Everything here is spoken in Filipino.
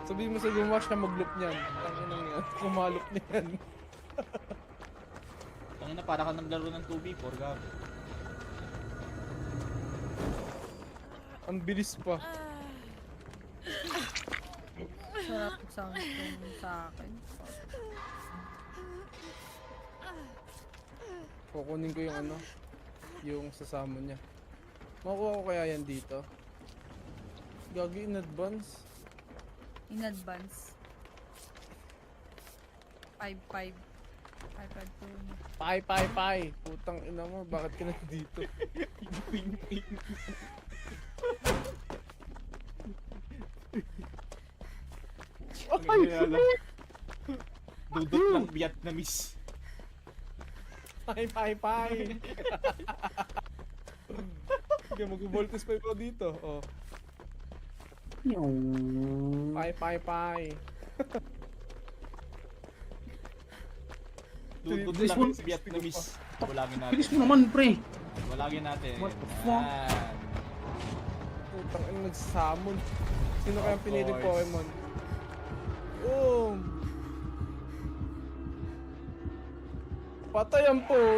Sabihin mo sa gumawa siya mag-loop niyan. Tanginang yan. Kumalop niyan. Kanina para ka naglaro ng 2v4, gago. Ang bilis pa. Sarap sound sa akin. Kukunin ko yung ano. Yung sasama niya. Makuha ko kaya yan dito. Gagi in advance. In advance. 5-5. 5-5 po. Pai. Putang ina mo, bakit ka nandito? Ay! Dudot ng Vietnamese. Pai. Sige, mag-voltes pa ito dito. Oh. Pai. Dudot This lang one- ng Vietnamese. Walagin natin. Bilis mo naman, pre. Walagin natin. What the fuck? Yan. Putang ina, nagsamon. Sino kayang Of piniling course. Pokemon? Boom! Patay ang po.